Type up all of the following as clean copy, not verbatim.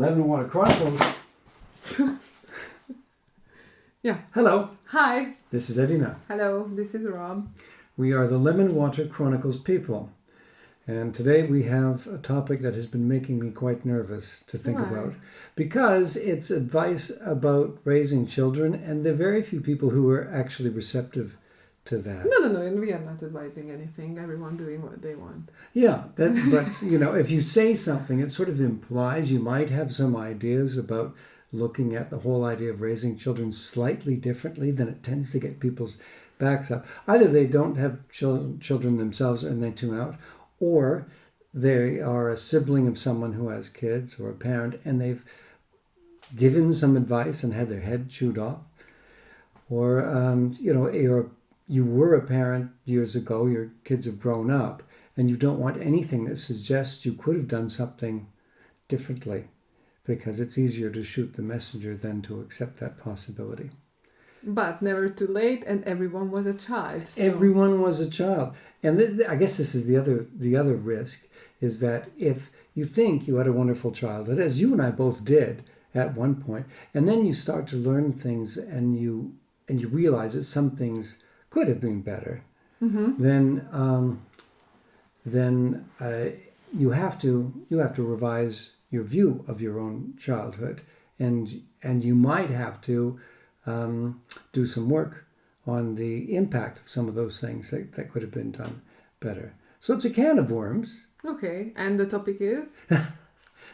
Lemon Water Chronicles. Yeah. Hello, Hi. this is Edina. Hello, this is Rob. We are the Lemon Water Chronicles people. And today we have a topic that has been making me quite nervous to think Why? about. Because it's advice about raising children, and there are very few people who are actually receptive to that. No, and we are not advising anything. Everyone doing what they want. Yeah, but if you say something, it sort of implies you might have some ideas about looking at the whole idea of raising children slightly differently. Then it tends to get people's backs up. Either they don't have children themselves and they tune out, or they are a sibling of someone who has kids or a parent and they've given some advice and had their head chewed off. Or, you were a parent years ago, your kids have grown up, and you don't want anything that suggests you could have done something differently, because it's easier to shoot the messenger than to accept that possibility. But never too late, and everyone was a child. So. Everyone was a child. And I guess this is the other risk, is that if you think you had a wonderful childhood, as you and I both did at one point, and then you start to learn things and you realize that some things could have been better, then you have to revise your view of your own childhood, and you might have to do some work on the impact of some of those things that could have been done better. So it's a can of worms. Okay, and the topic is?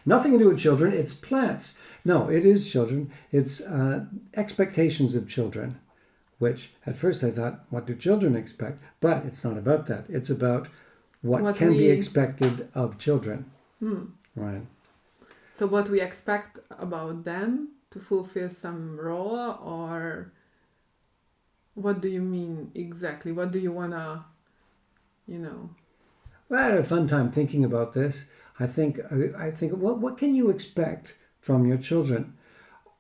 Nothing to do with children, it's plants. No, it is children. It's expectations of children, which at first I thought, what do children expect? But it's not about that. It's about what can be expected of children. Right. So what we expect about them to fulfill some role, or what do you mean exactly? What do you want to, Well, I had a fun time thinking about this. I think what can you expect from your children?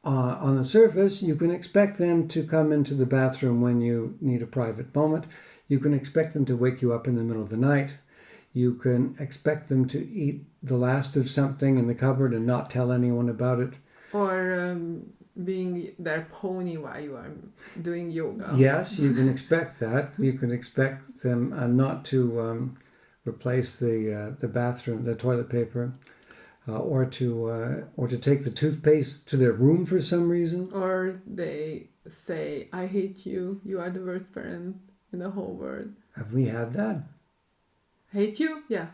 On the surface, you can expect them to come into the bathroom when you need a private moment. You can expect them to wake you up in the middle of the night. You can expect them to eat the last of something in the cupboard and not tell anyone about it. Or being their pony while you are doing yoga. Yes, you can expect that. You can expect them not to replace the bathroom, the toilet paper. Or to take the toothpaste to their room for some reason. Or they say, I hate you, you are the worst parent in the whole world. Have we had that? Hate you? Yeah.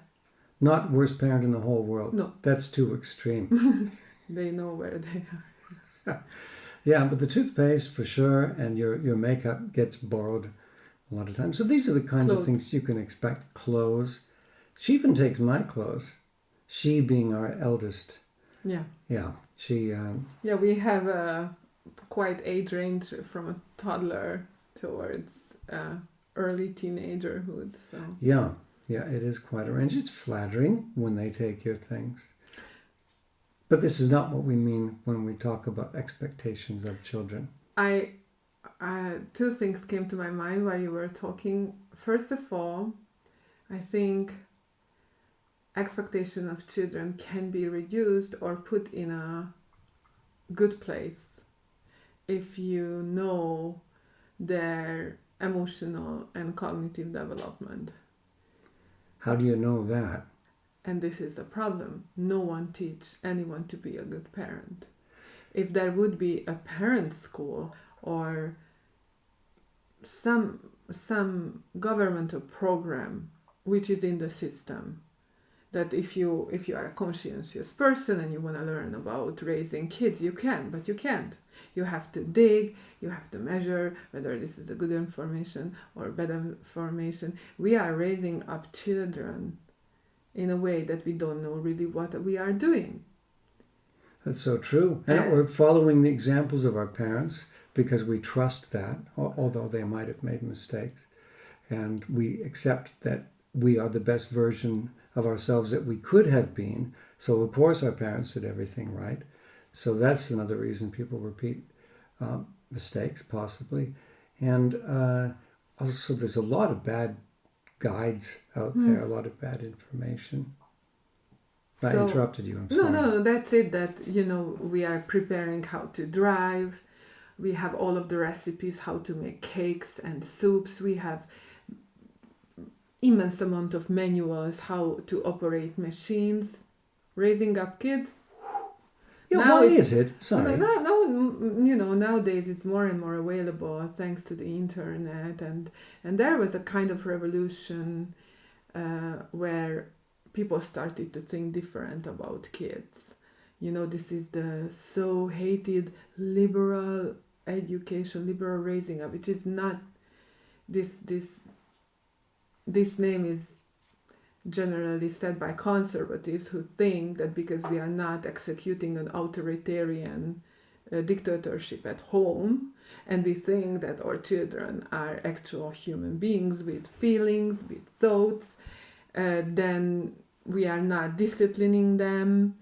Not worst parent in the whole world. No. That's too extreme. They know where they are. Yeah, but the toothpaste for sure, and your makeup gets borrowed a lot of times. So these are the kinds of things you can expect. Clothes. She even takes my clothes. She being our eldest. Yeah. Yeah. She. Yeah, we have a quite age range from a toddler towards early teenagerhood. So. Yeah, it is quite a range. It's flattering when they take your things. But this is not what we mean when we talk about expectations of children. Two things came to my mind while you were talking. First of all, I think expectation of children can be reduced or put in a good place if you know their emotional and cognitive development. How do you know that? And this is the problem. No one teaches anyone to be a good parent. If there would be a parent school or some governmental program which is in the system, that if you are a conscientious person and you want to learn about raising kids, you can, but you can't. You have to dig, you have to measure whether this is a good information or bad information. We are raising up children in a way that we don't know really what we are doing. That's so true. And we're following the examples of our parents because we trust that, although they might have made mistakes. And we accept that we are the best version of ourselves that we could have been. So of course our parents did everything right. So that's another reason people repeat mistakes, possibly. And also there's a lot of bad guides out there, a lot of bad information. I interrupted you. I'm No, sorry. no, that's it. That, you know, we are preparing how to drive. We have all of the recipes how to make cakes and soups. We have immense amount of manuals how to operate machines. Raising up kids. Yeah, Now why it's- is it? Sorry. No, you know, nowadays it's more and more available thanks to the internet, and there was a kind of revolution where people started to think different about kids. You know, this is the so hated liberal education, liberal raising up, which is not this name is generally said by conservatives who think that because we are not executing an authoritarian dictatorship at home, and we think that our children are actual human beings with feelings, with thoughts, then we are not disciplining them,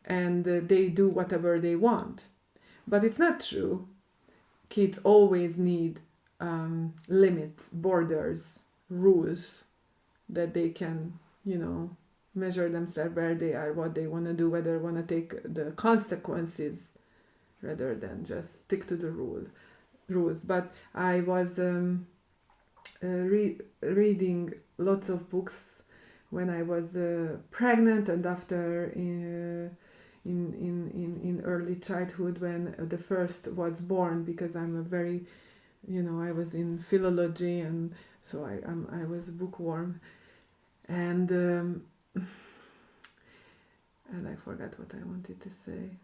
and they do whatever they want. But it's not true. Kids always need limits, borders, rules that they can, you know, measure themselves where they are, what they want to do, whether they want to take the consequences rather than just stick to the rules. But I was reading lots of books when I was pregnant and after in early childhood when the first was born, because I'm a very, you know, I was in philology, and so I was bookworm, and I forgot what I wanted to say,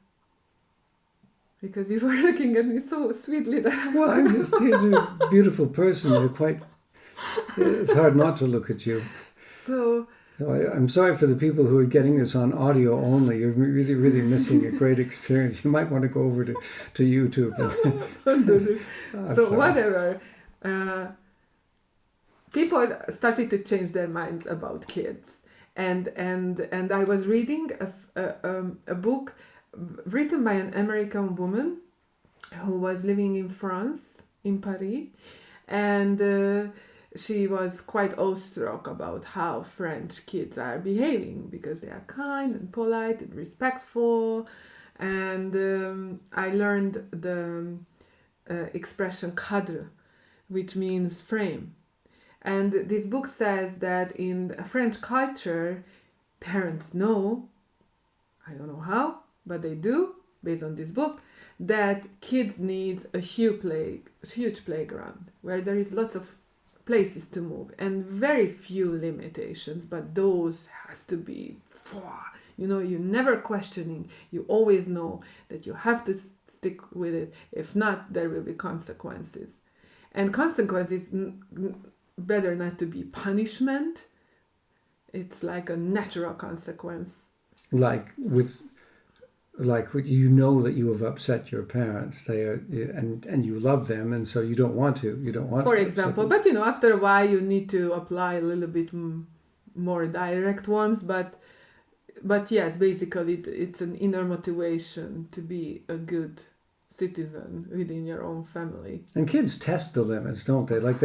because you were looking at me so sweetly that Well, I'm just, you're a beautiful person. You're quite, it's hard not to look at you. so So I'm sorry for the people who are getting this on audio only. You're really, really missing a great experience. You might want to go over to YouTube. I'm so sorry. whatever. People started to change their minds about kids, and I was reading a book written by an American woman who was living in France, in Paris, and she was quite awestruck about how French kids are behaving, because they are kind and polite and respectful, and I learned the expression cadre, which means frame. And this book says that in French culture, parents know, I don't know how, but they do, based on this book, that kids need a huge playground where there is lots of places to move and very few limitations, but those has to be, you know, you're never questioning, you always know that you have to stick with it. If not, there will be consequences, and consequences better not to be punishment. It's like a natural consequence. Like you know that you have upset your parents, they are, and you love them, and so you don't want to For to example, upset them. but you know, after a while you need to apply a little bit more direct ones, but yes, basically it's an inner motivation to be a good citizen within your own family. And kids test the limits, don't they? Like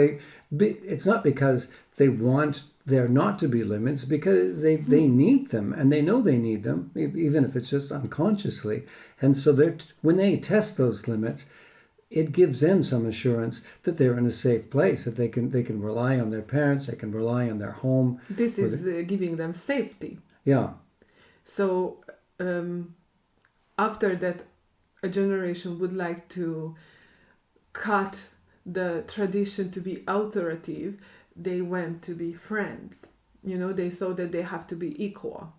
it's not because they want there not to be limits, because they need them, and they know they need them, even if it's just unconsciously. And so when they test those limits, it gives them some assurance that they're in a safe place, that they can rely on their parents, they can rely on their home. This is giving them safety. Yeah. So after that, a generation would like to cut the tradition to be authoritative. They went to be friends. You know, they saw that they have to be equal.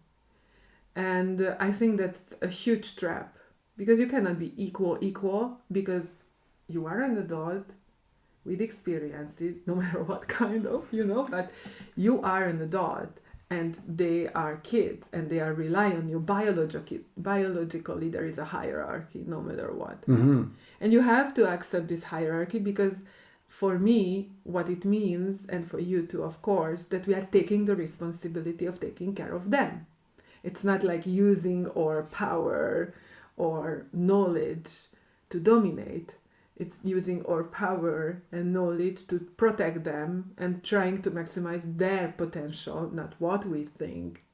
And I think that's a huge trap, because you cannot be equal, because you are an adult with experiences, no matter what kind of, you know, but you are an adult and they are kids and they are relying on you biologically. There is a hierarchy no matter what. Mm-hmm. And you have to accept this hierarchy, because for me, what it means, and for you too, of course, that we are taking the responsibility of taking care of them. It's not like using our power or knowledge to dominate. It's using our power and knowledge to protect them and trying to maximize their potential, not what we think.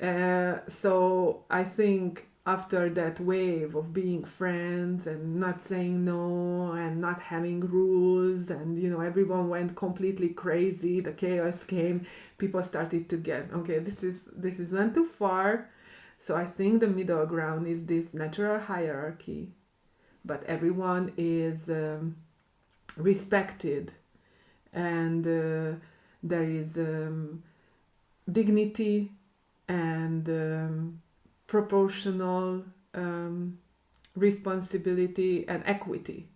So I think after that wave of being friends and not saying no and not having rules, and everyone went completely crazy, the chaos came, people started to get, okay, this is went too far. So I think the middle ground is this natural hierarchy, but everyone is respected, and there is dignity and proportional responsibility and equity.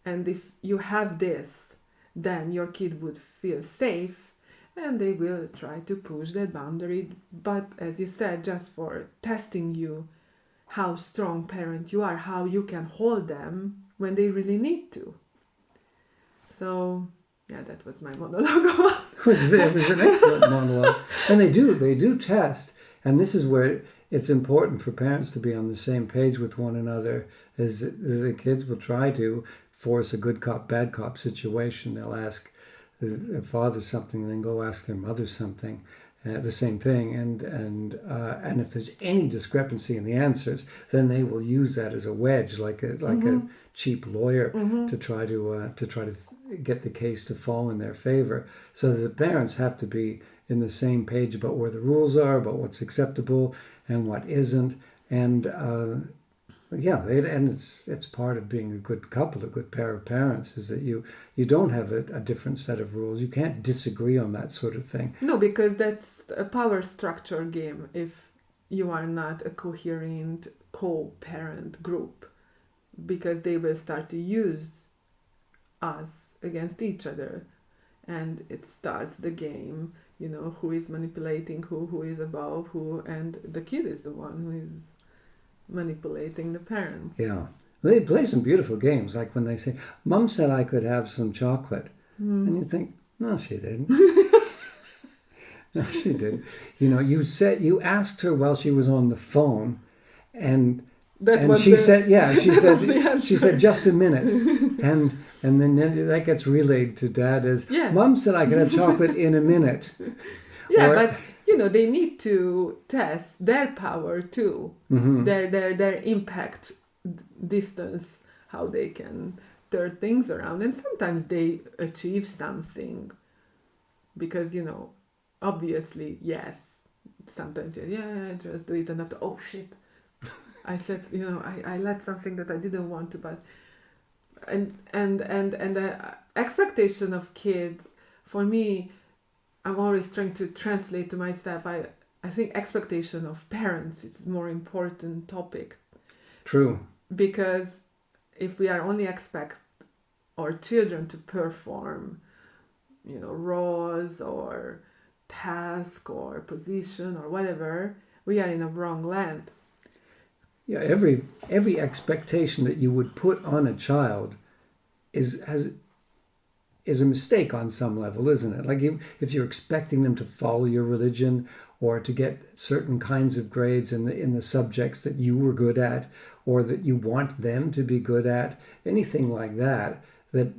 And if you have this, then your kid would feel safe and they will try to push that boundary. But as you said, just for testing you, how strong parent you are, how you can hold them when they really need to. So, yeah, that was my monologue. It was an excellent monologue. And they do test. And this is where it's important for parents to be on the same page with one another, as the kids will try to force a good cop, bad cop situation. They'll ask their father something, and then go ask their mother something, the same thing. And if there's any discrepancy in the answers, then they will use that as a wedge, like a cheap lawyer, to try to get the case to fall in their favor. So the parents have to be in the same page about where the rules are, about what's acceptable and what isn't, and it's part of being a good couple, a good pair of parents, is that you don't have a different set of rules. You can't disagree on that sort of thing. No, because that's a power structure game if you are not a coherent co-parent group, because they will start to use us against each other, and it starts the game, who is manipulating who is above who, and the kid is the one who is manipulating the parents. Yeah. They play some beautiful games, like when they say, Mom said I could have some chocolate. And you think, no, she didn't. No, she didn't. You asked her while she was on the phone, and she said just a minute. And then that gets relayed to Dad as, yes. Mom said I could have chocolate in a minute. Yeah, but they need to test their power too, their impact distance, how they can turn things around. And sometimes they achieve something because, obviously, yes, sometimes, just do it and after, oh shit, I said, I let something that I didn't want to, but, and the expectation of kids, for me, I'm always trying to translate to myself. I think expectation of parents is a more important topic. True. Because if we are only expect our children to perform, roles or task or position or whatever, we are in a wrong land. Yeah, every expectation that you would put on a child is a mistake on some level, isn't it? Like if you're expecting them to follow your religion or to get certain kinds of grades in the subjects that you were good at, or that you want them to be good at, anything like that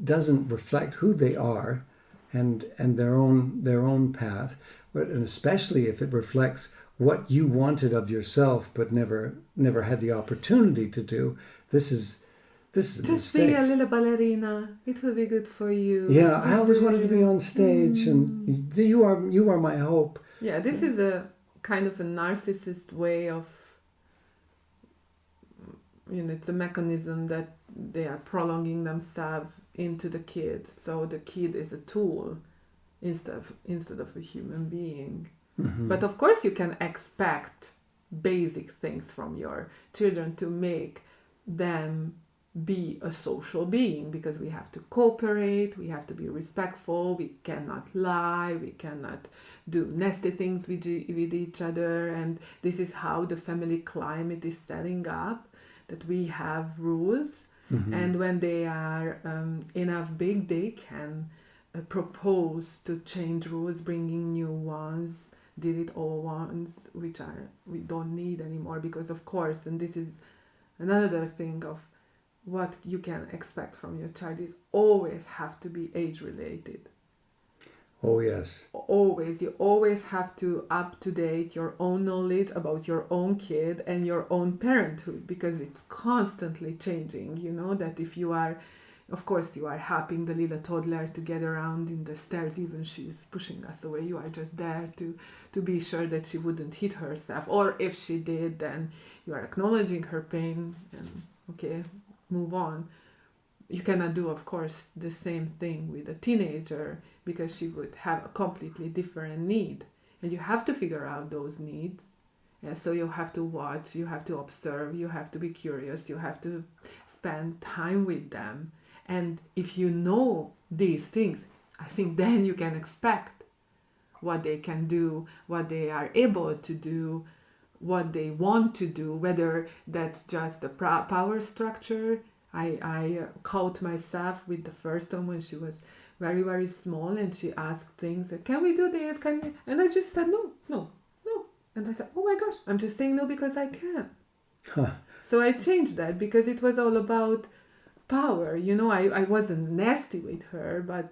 doesn't reflect who they are and their own path, and especially if it reflects what you wanted of yourself but never had the opportunity to do. This is a just mistake. Be a little ballerina. It will be good for you. Yeah, I always wanted to be on stage, and you are my hope. Yeah, this is a kind of a narcissist way of, it's a mechanism that they are prolonging themselves into the kid. So the kid is a tool instead of a human being. Mm-hmm. But of course you can expect basic things from your children to make them be a social being, because we have to cooperate, we have to be respectful, we cannot lie, we cannot do nasty things with each other, and this is how the family climate is setting up, that we have rules, and when they are enough big, they can propose to change rules, bringing new ones, delete old ones which we don't need anymore, because of course, and this is another thing of what you can expect from your child, is always have to be age related. Oh, yes. Always, you always have to up to date your own knowledge about your own kid and your own parenthood, because it's constantly changing. You know that if you are, of course, you are helping the little toddler to get around in the stairs, even she's pushing us away. You are just there to be sure that she wouldn't hit herself, or if she did, then you are acknowledging her pain and okay, move on. You cannot do, of course, the same thing with a teenager, because she would have a completely different need, and you have to figure out those needs. Yeah, so you have to watch, you have to observe, you have to be curious, you have to spend time with them. And if you know these things, I think then you can expect what they can do, what they are able to do, what they want to do, whether that's just a power structure. I caught myself with the first one when she was very, very small, and she asked things like, can we do this? Can we? And I just said, no, no, no. And I said, oh my gosh, I'm just saying no because I can. Huh. So I changed that because it was all about power. You know, I wasn't nasty with her, but,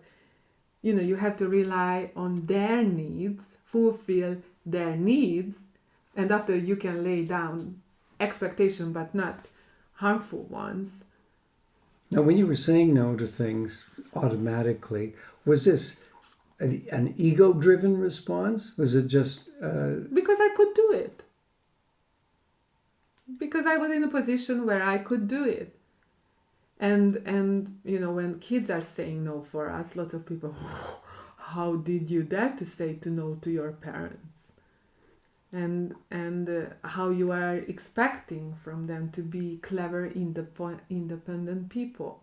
you know, you have to rely on their needs, fulfill their needs, and after you can lay down expectation but not harmful ones. Now, when you were saying no to things automatically, was this an ego-driven response? Was it just... Because I could do it. Because I was in a position where I could do it. And you know, when kids are saying no for us, lots of people, how did you dare to say to no to your parents? And how you are expecting from them to be clever, independent people.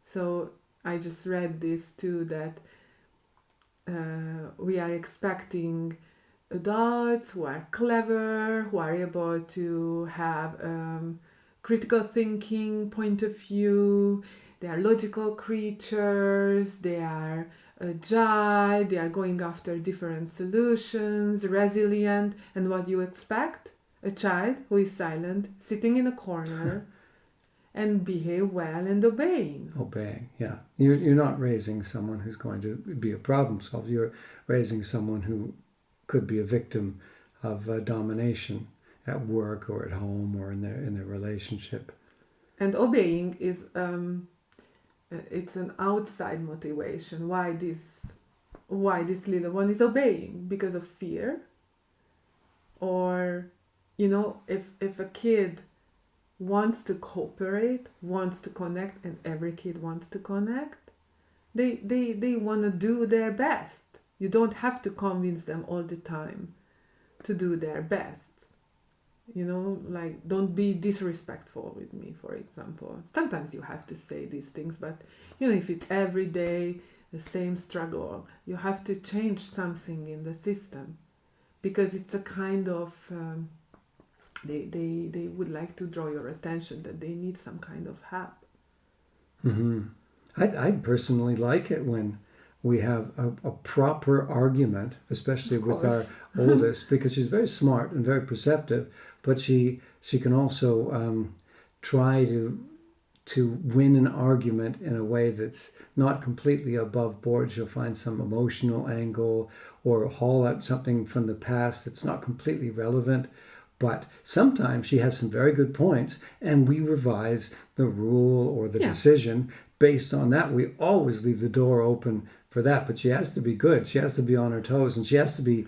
So I just read this too, that we are expecting adults who are clever, who are able to have critical thinking, point of view. They are logical creatures. They are agile. They are going after different solutions, resilient. And what you expect? A child who is silent, sitting in a corner, and behave well and obeying. Obeying, yeah. You're not raising someone who's going to be a problem solver. You're raising someone who could be a victim of domination at work or at home or in their relationship. And obeying is it's an outside motivation. Why this little one is obeying? Because of fear? Or, you know, if a kid wants to cooperate, wants to connect, and every kid wants to connect, they want to do their best. You don't have to convince them all the time to do their best. You know, like, don't be disrespectful with me, for example. Sometimes you have to say these things, but, you know, if it's every day the same struggle, you have to change something in the system, because it's a kind of they would like to draw your attention that they need some kind of help. Mm-hmm. I personally like it when we have a proper argument, especially with our oldest, because she's very smart and very perceptive, but she can also try to win an argument in a way that's not completely above board. She'll find some emotional angle or haul out something from the past that's not completely relevant. But sometimes she has some very good points, and we revise the rule or the decision based on that. We always leave the door open for that, but she has to be good. She has to be on her toes, and she has to be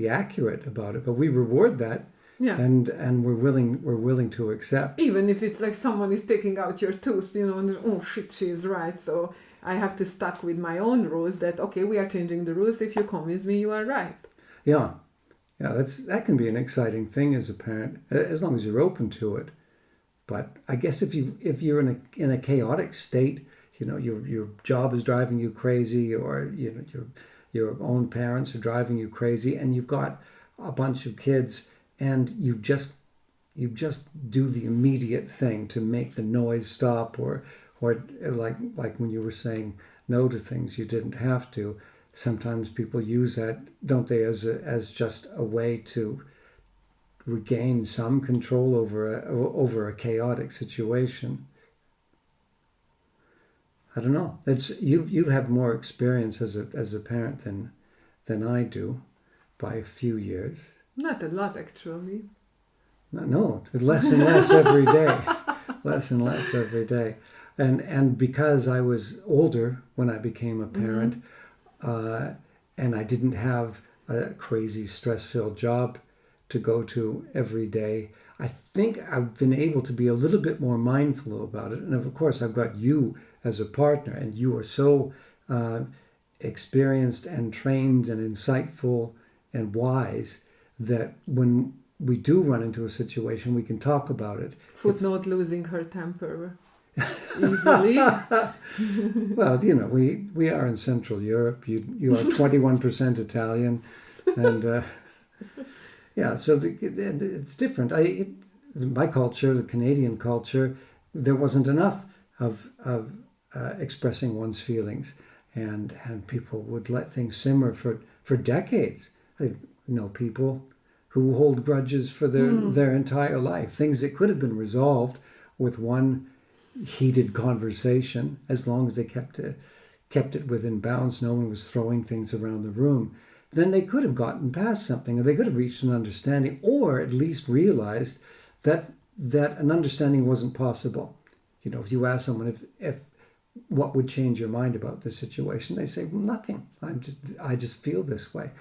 accurate about it. But we reward that, and we're willing to accept. Even if it's like someone is taking out your tooth, you know, and oh shit, she is right. So I have to stuck with my own rules. That okay, we are changing the rules. If you convince me, you are right. Yeah. Yeah, that can be an exciting thing as a parent, as long as you're open to it. But I guess if you're in a chaotic state, you know, your job is driving you crazy, or you know your own parents are driving you crazy, and you've got a bunch of kids, and you just do the immediate thing to make the noise stop, or like when you were saying no to things you didn't have to. Sometimes people use that, don't they, as just a way to regain some control over a chaotic situation. I don't know. It's you've had more experience as a parent than I do by a few years. Not a lot, actually. No, less and less every day. Less and less every day. And because I was older when I became a parent, and I didn't have a crazy stress-filled job to go to every day, I think I've been able to be a little bit more mindful about it. And of course, I've got you as a partner, and you are so experienced and trained and insightful and wise that when we do run into a situation, we can talk about it. Footnote: losing her temper easily. Well, you know, we are in Central Europe. You are 21% Italian, and yeah, so it's different. My culture, the Canadian culture, there wasn't enough of expressing one's feelings, and people would let things simmer for decades. I know people who hold grudges for their entire life, things that could have been resolved with one heated conversation, as long as they kept it within bounds. No one was throwing things around the room. Then they could have gotten past something, or they could have reached an understanding, or at least realized that an understanding wasn't possible. You know, if you ask someone if what would change your mind about the situation, they say, well, nothing. I just feel this way.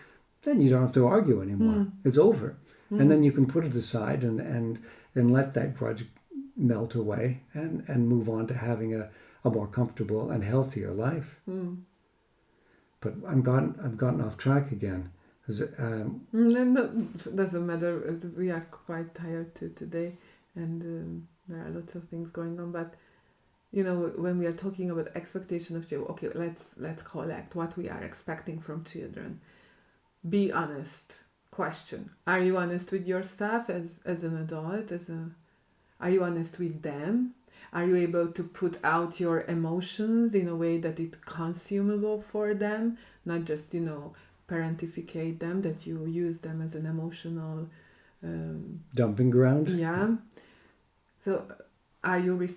Then you don't have to argue anymore. It's over. And then you can put it aside and let that grudge melt away and move on to having a more comfortable and healthier life. But I've gotten off track again. No, doesn't matter. We are quite tired today, and there are lots of things going on. But you know, when we are talking about expectation of children, okay, let's collect what we are expecting from children. Be honest. Question: are you honest with yourself as an adult? Are you honest with them? Are you able to put out your emotions in a way that it's consumable for them, not just, you know, parentificate them, that you use them as an emotional dumping ground? Yeah. So are you,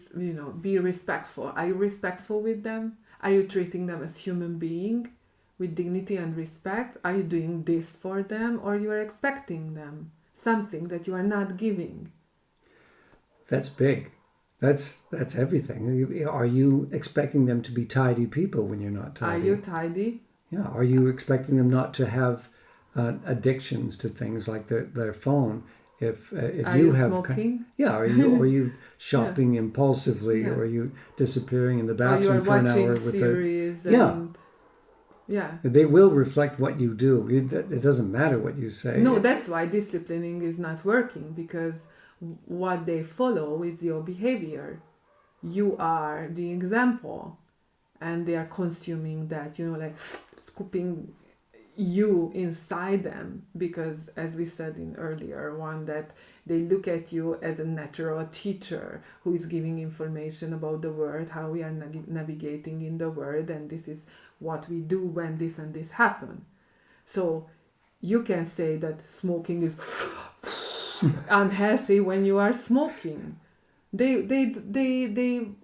be respectful. Are you respectful with them? Are you treating them as human being with dignity and respect? Are you doing this for them, or you are expecting them something that you are not giving? That's big. That's everything. Are you expecting them to be tidy people when you're not tidy? Are you tidy? Yeah. Are you expecting them not to have addictions to things like their phone? If are you you have smoking? Yeah. Are you shopping impulsively? Or are you disappearing in the bathroom for an hour with series Yeah. They will reflect what you do. It doesn't matter what you say. No, that's why disciplining is not working, because what they follow is your behavior. You are the example, and they are consuming that, like scooping you inside them, because as we said in earlier one, that they look at you as a natural teacher who is giving information about the world, how we are navigating in the world, and this is what we do when this and this happen. So you can say that smoking is unhealthy when you are smoking. They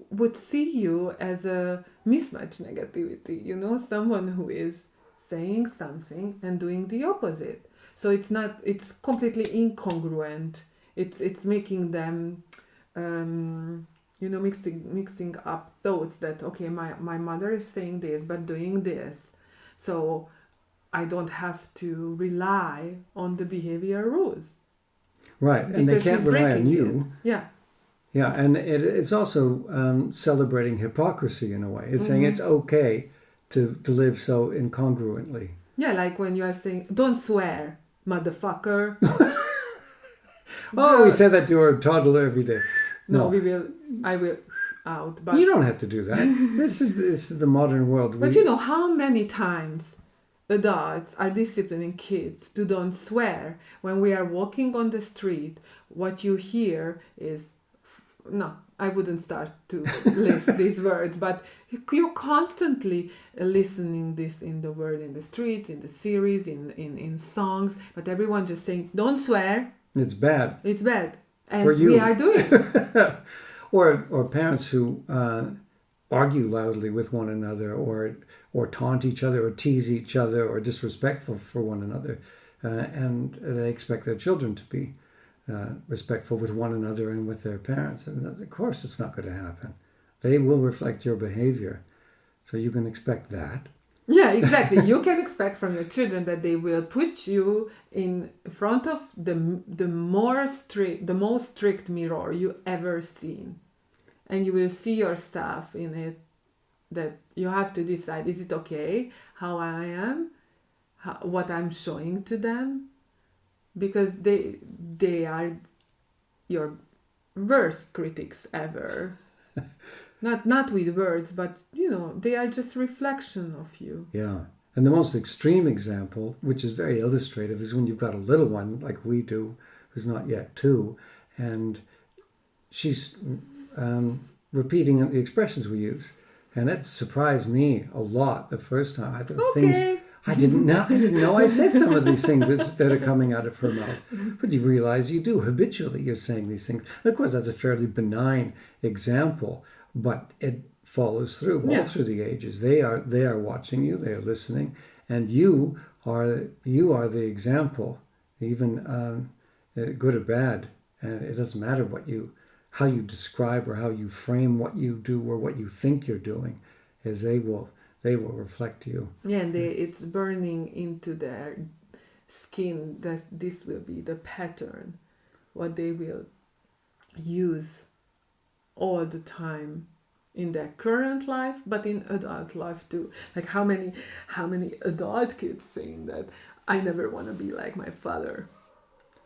would see you as a mismatch negativity, someone who is saying something and doing the opposite. So it's completely incongruent. It's making them mixing up thoughts that, okay, my mother is saying this but doing this, so I don't have to rely on the behavior rules. Right, and they can't rely on you. Yeah. Yeah, and it's also celebrating hypocrisy in a way. It's saying it's okay to live so incongruently. Yeah, like when you are saying, don't swear, motherfucker. Oh, we say that to our toddler every day. No, I will out. But you don't have to do that. This is the modern world. But how many times adults are disciplining kids to don't swear? When we are walking on the street, what you hear is, no, I wouldn't start to list these words, but you're constantly listening this in the word, in the streets, in the series, in songs, but everyone just saying, don't swear. It's bad. It's bad. And for you. We are doing it. or parents who argue loudly with one another, or taunt each other, or tease each other, or disrespectful for one another, and they expect their children to be respectful with one another and with their parents. And of course, it's not going to happen. They will reflect your behavior, so you can expect that. Yeah, exactly. You can expect from your children that they will put you in front of the most strict mirror you ever seen, and you will see yourself in it. That you have to decide: is it okay how I am, what I'm showing to them, because they are your worst critics ever. Not with words, but they are just reflection of you. Yeah. And the most extreme example, which is very illustrative, is when you've got a little one like we do, who's not yet 2, and she's repeating the expressions we use. And it surprised me a lot the first time. I thought things I didn't know I said some of these things that are coming out of her mouth. But you realize you do habitually. You're saying these things. And of course, that's a fairly benign example, but it follows through all through the ages. They are watching you. They are listening, and you are the example, even good or bad. And it doesn't matter how you describe or how you frame what you do or what you think you're doing, as they will reflect you. Yeah, and it's burning into their skin that this will be the pattern, what they will use all the time in their current life, but in adult life too. Like how many adult kids saying that I never want to be like my father,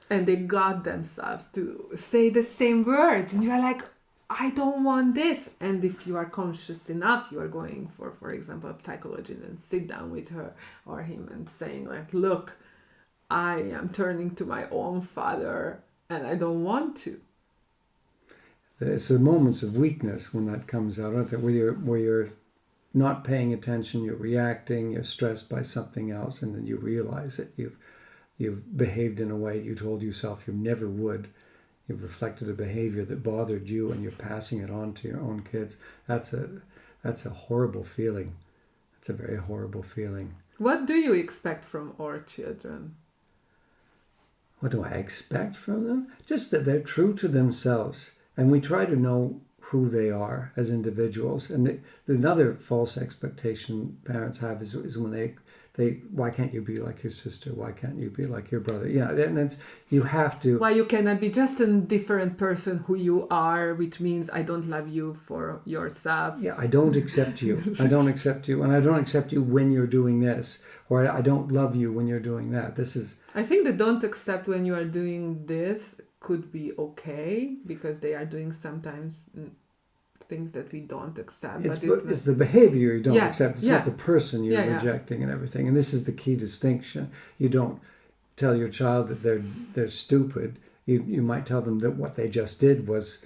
and they got themselves to say the same words, and you're like, I don't want this. And if you are conscious enough, you are going for example, a psychologist and sit down with her or him and saying like, look, I am turning to my own father and I don't want to. It's the moments of weakness when that comes out, aren't there? Where you're not paying attention, you're reacting, you're stressed by something else, and then you realize that you've behaved in a way you told yourself you never would. You've reflected a behavior that bothered you, and you're passing it on to your own kids. That's a horrible feeling. It's a very horrible feeling. What do you expect from our children? What do I expect from them? Just that they're true to themselves. And we try to know who they are as individuals. And another false expectation parents have is when they why can't you be like your sister? Why can't you be like your brother? Yeah, and you have to. Why you cannot be just a different person who you are, which means I don't love you for yourself. Yeah, I don't accept you. I don't accept you, and I don't accept you when you're doing this, or I don't love you when you're doing that. This is. I think the don't accept when you are doing this could be okay, because they are doing sometimes things that we don't accept. It's the behavior you don't accept. It's not the person you're rejecting and everything. And this is the key distinction. You don't tell your child that they're stupid. You might tell them that what they just did was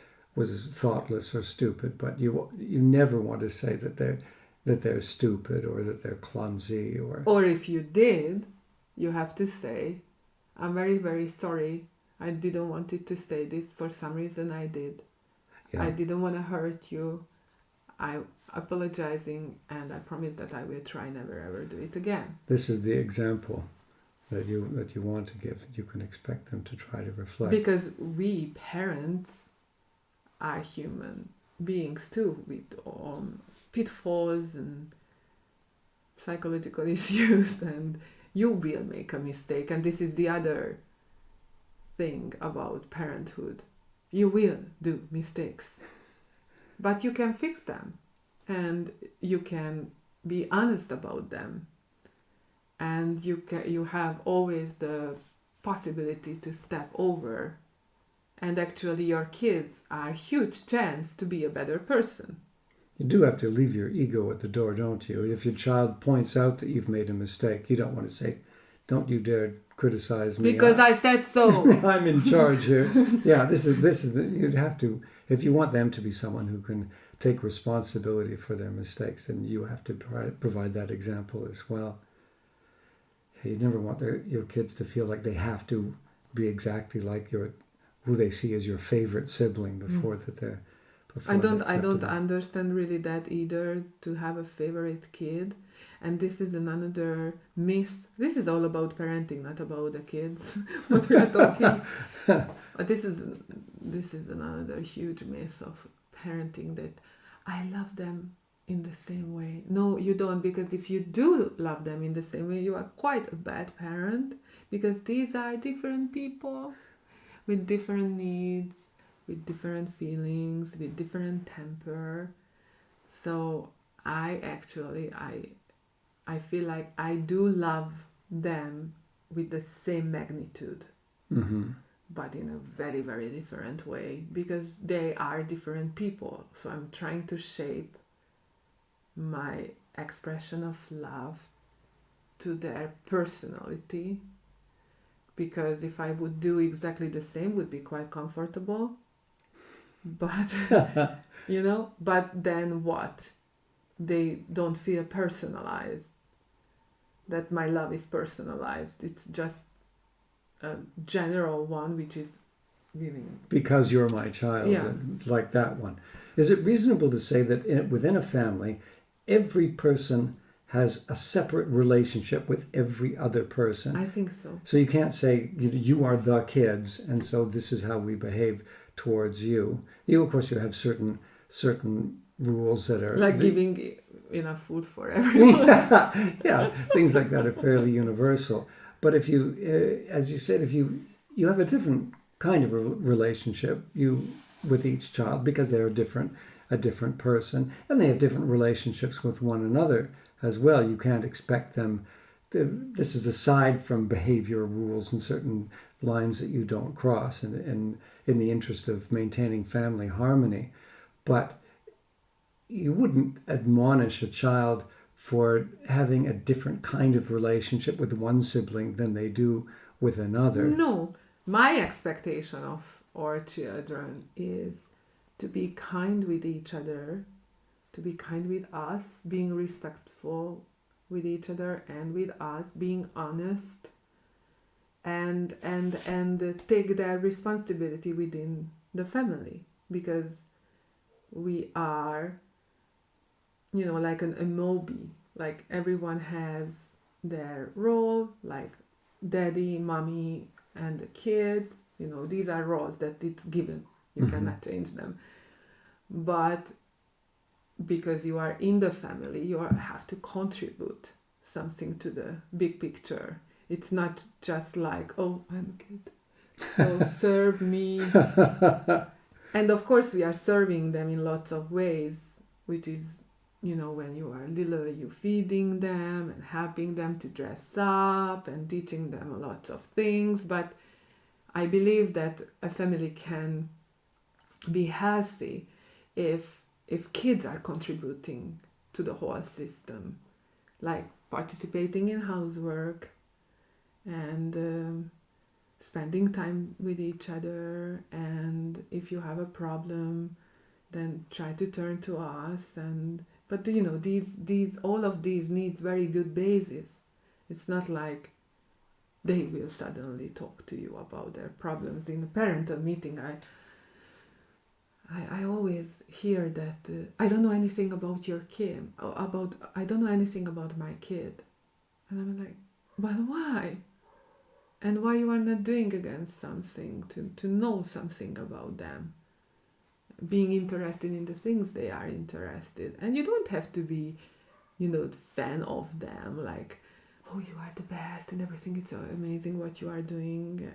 thoughtless or stupid, but you never want to say that they're stupid or that they're clumsy or if you did, you have to say, I'm very, very sorry. I didn't want it to say this. For some reason I did. Yeah. I didn't want to hurt you. I'm apologizing, and I promise that I will try never ever do it again. This is the example that you want to give, that you can expect them to try to reflect. Because we parents are human beings too, with pitfalls and psychological issues, and you will make a mistake. And this is the other thing about parenthood. You will do mistakes, but you can fix them, and you can be honest about them, and you have always the possibility to step over, and actually your kids are a huge chance to be a better person. You do have to leave your ego at the door, don't you? If your child points out that you've made a mistake, you don't want to say, don't you dare criticize me. Because I said so. I'm in charge here. Yeah, this is you'd have to, if you want them to be someone who can take responsibility for their mistakes, then you have to provide that example as well. You never want your kids to feel like they have to be exactly like who they see as your favorite sibling before that they're. before I they're don't acceptable. understand really that either, to have a favorite kid. And this is another myth. This is all about parenting, not about the kids. What we are talking. But this is another huge myth of parenting, that I love them in the same way. No, you don't, because if you do love them in the same way, you are quite a bad parent, because these are different people with different needs, with different feelings, with different temper. So I feel like I do love them with the same magnitude, Mm-hmm. but in a very, very different way, because they are different people. So I'm trying to shape my expression of love to their personality, because if I would do exactly the same, would be quite comfortable. But but then what? They don't feel personalized. That my love is personalized. It's just a general one, which is giving. Because you're my child, Yeah, like that one. Is it reasonable to say that within a family, every person has a separate relationship with every other person? I think so. So you can't say you are the kids, and so this is how we behave towards you. You, of course, you have certain rules that are Like giving enough food for everyone. yeah, things like that are fairly universal. But if you, as you said, if you have a different kind of a relationship with each child, because they are a different person, and they have different relationships with one another as well. You can't expect them. This is aside from behavior rules and certain lines that you don't cross, and in the interest of maintaining family harmony. But you wouldn't admonish a child for having a different kind of relationship with one sibling than they do with another. No, my expectation of our children is to be kind with each other, to be kind with us, being respectful with each other and with us, being honest, and take their responsibility within the family, because we are, like a movie. Like everyone has their role, like daddy, mommy, and the kid. These are roles that it's given. You cannot change them. But because you are in the family, have to contribute something to the big picture. It's not just like, oh, I'm a kid, so serve me. And of course, we are serving them in lots of ways, which is, when you are little, you feeding them and helping them to dress up and teaching them lots of things. But I believe that a family can be healthy if kids are contributing to the whole system, like participating in housework and spending time with each other. And if you have a problem, then try to turn to us. But these all of these needs very good basis. It's not like they will suddenly talk to you about their problems in a parental meeting. I always hear that I don't know anything about your kid, I don't know anything about my kid, and I'm like, but why? And why you are not doing against something to know something about them, being interested in the things they are interested. And you don't have to be, fan of them, like, oh, you are the best and everything, it's so amazing what you are doing.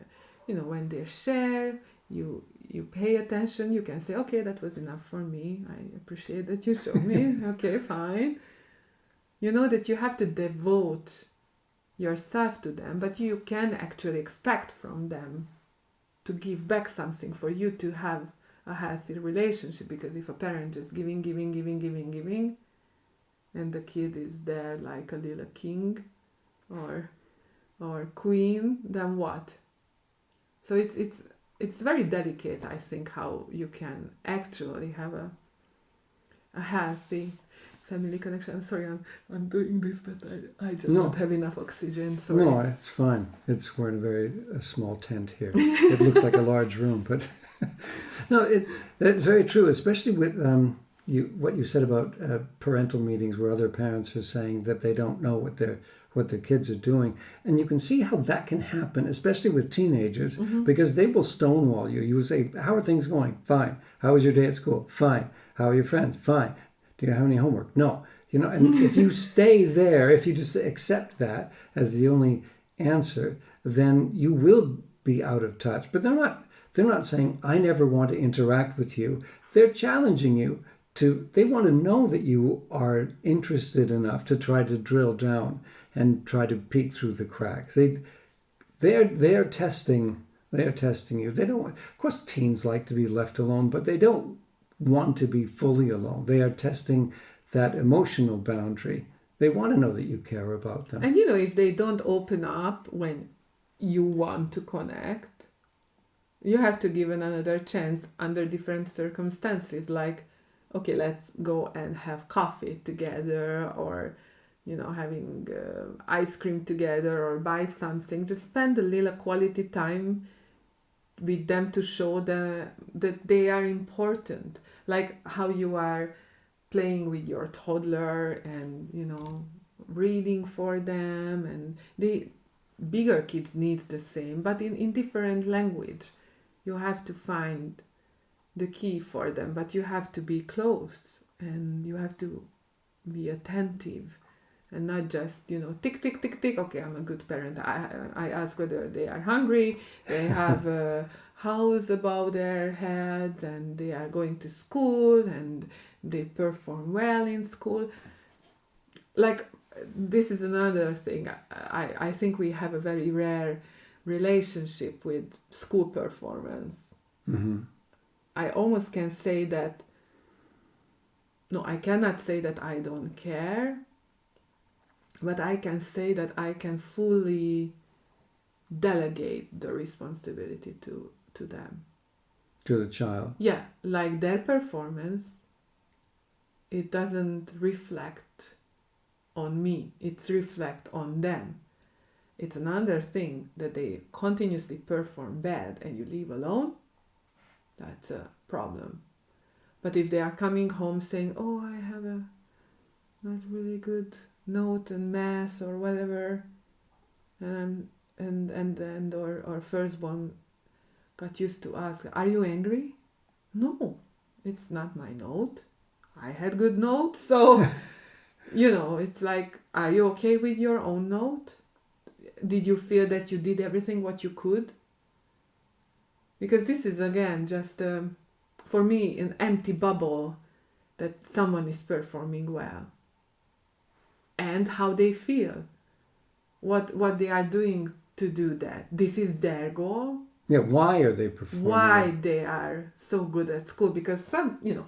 When they share, you pay attention, you can say, okay, that was enough for me, I appreciate that you showed me. Okay, fine. That you have to devote yourself to them, but you can actually expect from them to give back something for you to have a healthy relationship. Because if a parent is giving, and the kid is there like a little king or queen, then what? So it's very delicate, I think, how you can actually have a healthy family connection. I'm sorry, I'm doing this, but I just don't have enough oxygen. Sorry. No, it's fine. We're in a very small tent here. It looks like a large room, but No, that's very true, especially with what you said about parental meetings where other parents are saying that they don't know what their kids are doing, and you can see how that can happen, especially with teenagers, because they will stonewall you. You will say, "How are things going? Fine. How was your day at school? Fine. How are your friends? Fine. Do you have any homework? No." And if you stay there, if you just accept that as the only answer, then you will be out of touch. But they're not saying, "I never want to interact with you." They're challenging you they want to know that you are interested enough to try to drill down and try to peek through the cracks. They're testing you. They don't, of course, teens like to be left alone, but they don't want to be fully alone. They are testing that emotional boundary. They want to know that you care about them. And if they don't open up when you want to connect, you have to give another chance under different circumstances. Like, okay, let's go and have coffee together, or having ice cream together, or buy something. Just spend a little quality time with them to show them that they are important. Like how you are playing with your toddler and reading for them, and the bigger kids need the same, but in different language. You have to find the key for them, but you have to be close and you have to be attentive and not just tick tick tick tick. Okay, I'm a good parent. I ask whether they are hungry, they have a house above their heads, and they are going to school and they perform well in school. Like, this is another thing. I think we have a very rare relationship with school performance. Mm-hmm. I almost can say that, no, I cannot say that I don't care, but I can say that I can fully delegate the responsibility to them. To the child. Yeah, like their performance, it doesn't reflect on me, it's reflect on them. It's another thing that they continuously perform bad and you leave alone. That's a problem. But if they are coming home saying, "Oh, I have a not really good note in math or whatever," and our firstborn got used to ask, "Are you angry?" "No, it's not my note. I had good notes." So it's like, "Are you okay with your own note? Did you feel that you did everything what you could?" Because this is again just for me an empty bubble that someone is performing well, and how they feel, what they are doing to do that. This is their goal. Yeah, why are they performing? Why they are so good at school? Because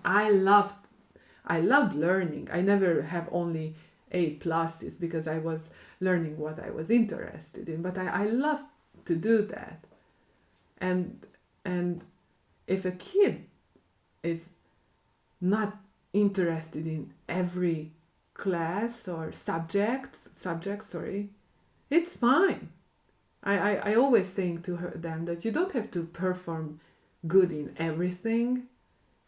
I loved learning. I never have only A pluses because I was learning what I was interested in, but I love to do that. And if a kid is not interested in every class or subject, it's fine. I always saying to them that you don't have to perform good in everything.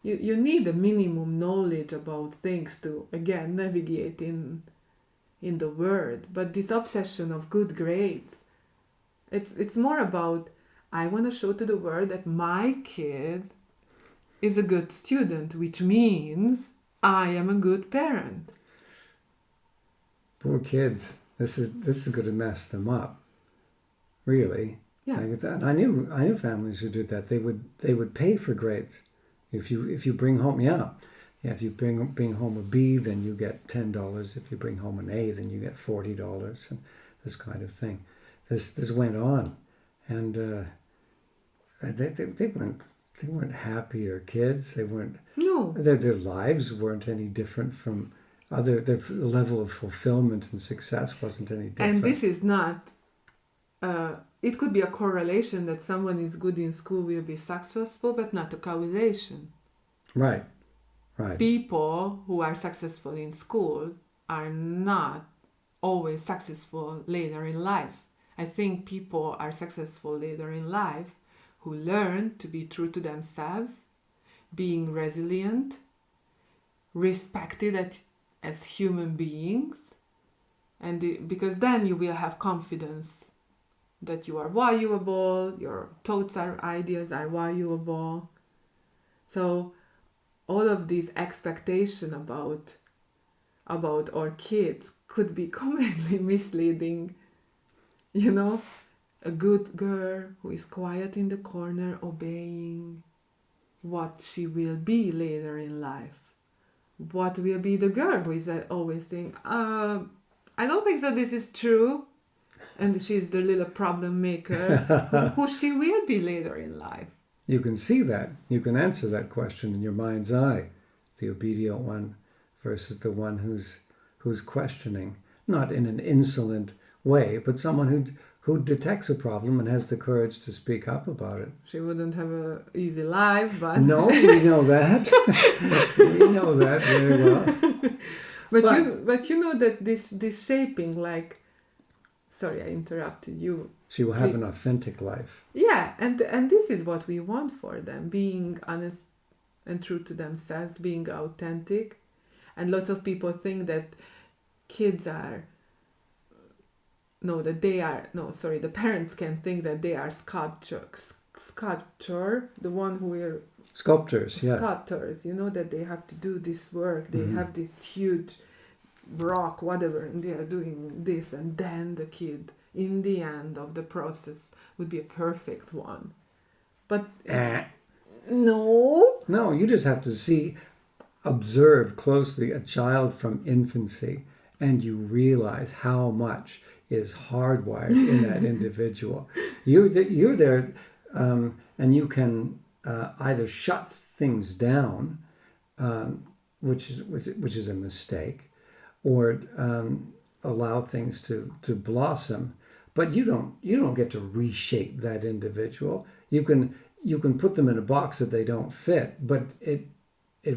You need a minimum knowledge about things to again navigate in the world. But this obsession of good grades, it's more about, I want to show to the world that my kid is a good student, which means I am a good parent. Poor kids. This is going to mess them up. Really. Yeah. And I knew families who did that. They would pay for grades. If you bring home if you bring home a B, then you get $10. If you bring home an A, then you get $40, and this kind of thing. This went on, and they weren't happier kids. They weren't. No. Their lives weren't any different from other. Their level of fulfillment and success wasn't any different. And this is not. It could be a correlation that someone is good in school will be successful, but not a causation. Right. People who are successful in school are not always successful later in life. I think people are successful later in life who learn to be true to themselves, being resilient, respected as human beings, and because then you will have confidence that you are valuable, your thoughts or ideas are valuable. So all of these expectations about our kids could be completely misleading. You know, a good girl who is quiet in the corner, obeying what she will be later in life. What will be the girl who is always saying, I don't think that this is true, and she's the little problem maker, who she will be later in life. You can see that. You can answer that question in your mind's eye. The obedient one versus the one who's questioning, not in an insolent way, but someone who detects a problem and has the courage to speak up about it. She wouldn't have an easy life, but... No, we know that. We know that very well. But you know that this shaping, like... Sorry, I interrupted you. She will have an authentic life. Yeah, and this is what we want for them, being honest and true to themselves, being authentic. And lots of people think that kids are... the parents can think that they are sculptor, the one who are... Sculptors, yes. Sculptors, that they have to do this work. They have this huge rock, whatever, and they are doing this, and then the kid, in the end of the process, would be a perfect one. But no, you just have to observe closely a child from infancy, and you realize how much is hardwired in that individual. You're there, and you can either shut things down, which is a mistake, or allow things to blossom. But you don't get to reshape that individual. You can put them in a box that they don't fit, but it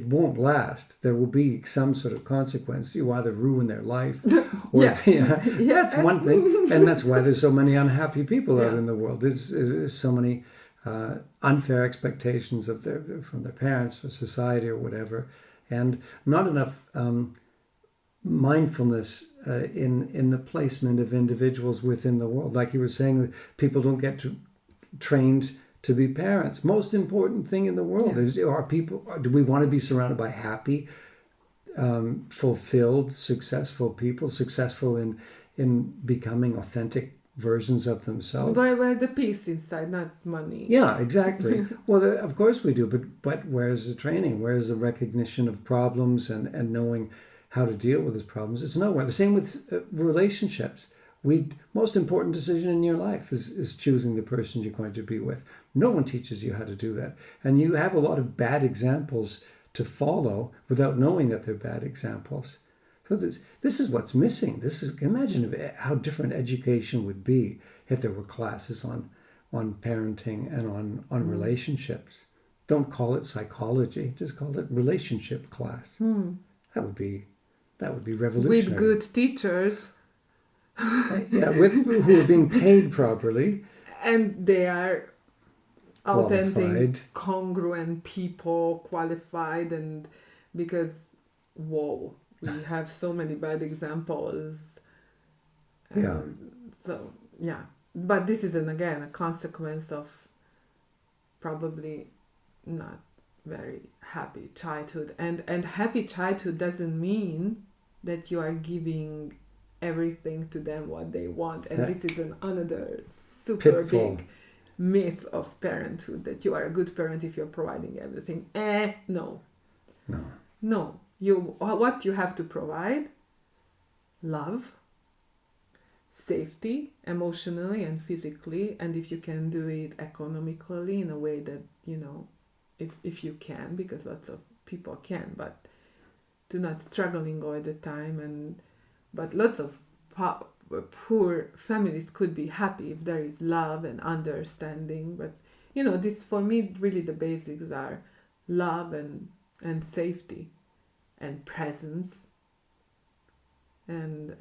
won't last. There will be some sort of consequence. You either ruin their life, or that's one thing, and that's why there's so many unhappy people out in the world. There's so many unfair expectations from their parents, for society, or whatever, and not enough mindfulness in the placement of individuals within the world. Like you were saying, people don't get trained to be parents. Most important thing in the world is, do we want to be surrounded by happy, fulfilled, successful people, successful in becoming authentic versions of themselves? Where the peace inside, not money. Yeah, exactly. Well, of course we do, but where's the training? Where's the recognition of problems and knowing how to deal with those problems? It's nowhere. The same with relationships. Most important decision in your life is choosing the person you're going to be with. No one teaches you how to do that. And you have a lot of bad examples to follow without knowing that they're bad examples. So this is what's missing. Imagine how different education would be if there were classes on parenting and on relationships. Don't call it psychology. Just call it relationship class. That would be revolutionary. With good teachers. Who are being paid properly. And they are authentic, qualified, congruent people, qualified, and because, we have so many bad examples. But this is, again, a consequence of probably not very happy childhood. And happy childhood doesn't mean that you are giving everything to them what they want. And this is another super big myth of parenthood, that you are a good parent if you're providing everything. No. What you have to provide: love, safety, emotionally and physically, and if you can do it economically in a way that, if you can, because lots of people can, but do not struggling all the time. But lots of poor families could be happy if there is love and understanding. But this, for me, really the basics are love and safety and presence and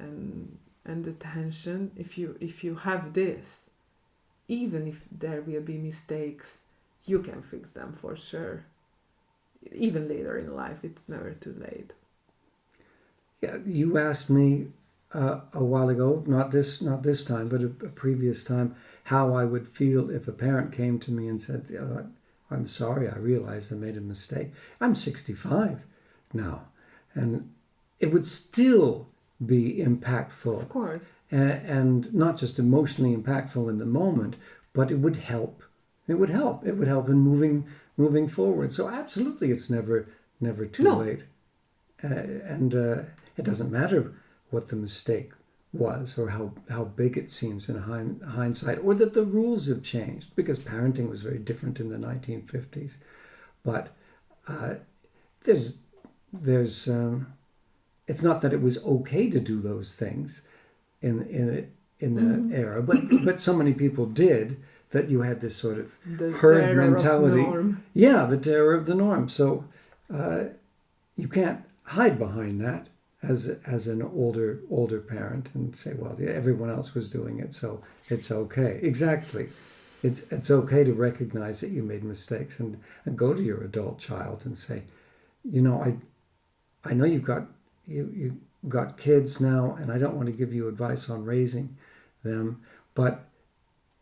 attention. If you have this, even if there will be mistakes, you can fix them for sure. Even later in life, it's never too late. Yeah, you asked me a while ago, not this time, but a previous time, how I would feel if a parent came to me and said, you know, "I'm sorry, I realized I made a mistake." I'm 65 now, and it would still be impactful, Of course. and not just emotionally impactful in the moment, but it would help. It would help. It would help in moving forward. So absolutely, it's never too No. late. And it doesn't matter what the mistake was or how big it seems in hindsight, or that the rules have changed, because parenting was very different in the 1950s. But uh, there's it's not that it was okay to do those things in the era, but so many people did that you had this sort of The herd terror of mentality. norm. Yeah, the terror of the norm. So you can't hide behind that as an older parent and say, well, yeah, everyone else was doing it, so it's okay. Exactly. It's okay to recognize that you made mistakes, and go to your adult child and say, you know, I know you got kids now, and I don't want to give you advice on raising them, but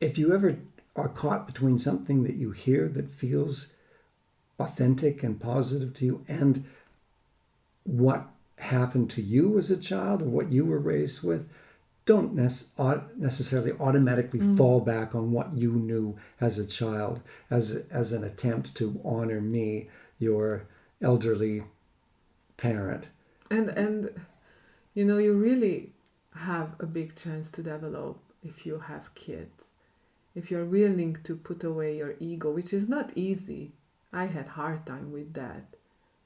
if you ever are caught between something that you hear that feels authentic and positive to you, and what happened to you as a child or what you were raised with, don't necessarily automatically fall back on what you knew as a child as an attempt to honor me, your elderly parent. And you know, you really have a big chance to develop if you have kids. If you're willing to put away your ego, which is not easy. I had hard time with that.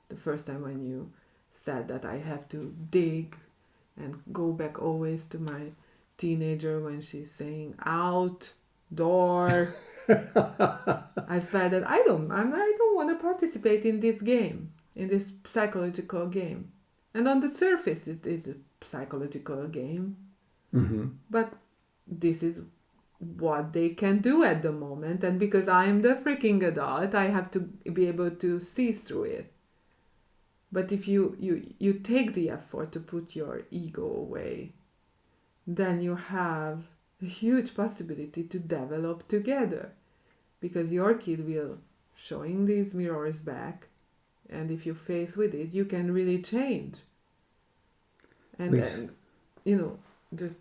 The first time when you said that I have to dig and go back always to my teenager when she's saying out, door. I felt that I don't want to participate in this game, in this psychological game. And on the surface, it is a psychological game. Mm-hmm. But this is what they can do at the moment, and because I am the freaking adult, I have to be able to see through it. But if you take the effort to put your ego away, then you have a huge possibility to develop together, because your kid will showing these mirrors back, and if you face with it, you can really change. And then, you know, just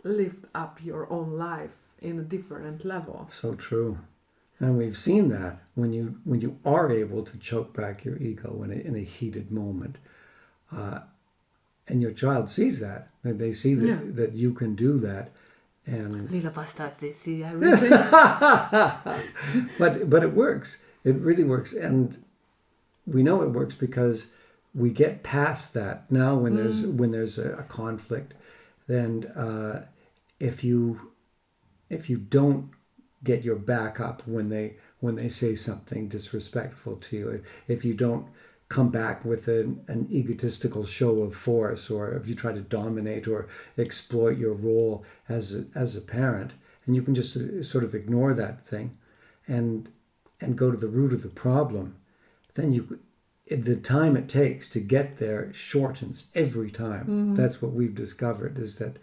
lift up your own life in a different level. So true. And we've seen that when you are able to choke back your ego in a heated moment, and your child sees that, and they see that you can do that, and Little bastards, they see everything. but it works. It really works, and we know it works because we get past that now. When there's a conflict, then if you don't get your back up when they say something disrespectful to you, if you don't come back with an egotistical show of force, or if you try to dominate or exploit your role as a parent, and you can just sort of ignore that thing and go to the root of the problem, then the time it takes to get there shortens every time. That's what we've discovered, is that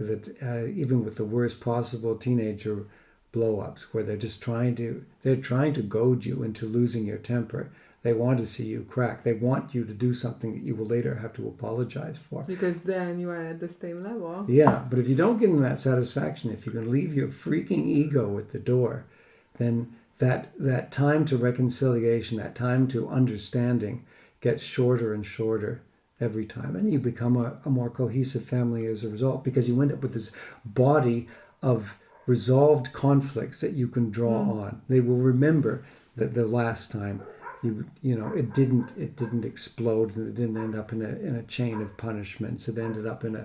even with the worst possible teenager blow-ups, where they're trying to goad you into losing your temper. They want to see you crack. They want you to do something that you will later have to apologize for. Because then you are at the same level. Yeah, but if you don't give them that satisfaction, if you can leave your freaking ego at the door, then that time to reconciliation, that time to understanding gets shorter and shorter every time. And you become a more cohesive family as a result, because you end up with this body of resolved conflicts that you can draw on. They will remember that the last time it didn't explode, and it didn't end up in a chain of punishments. It ended up in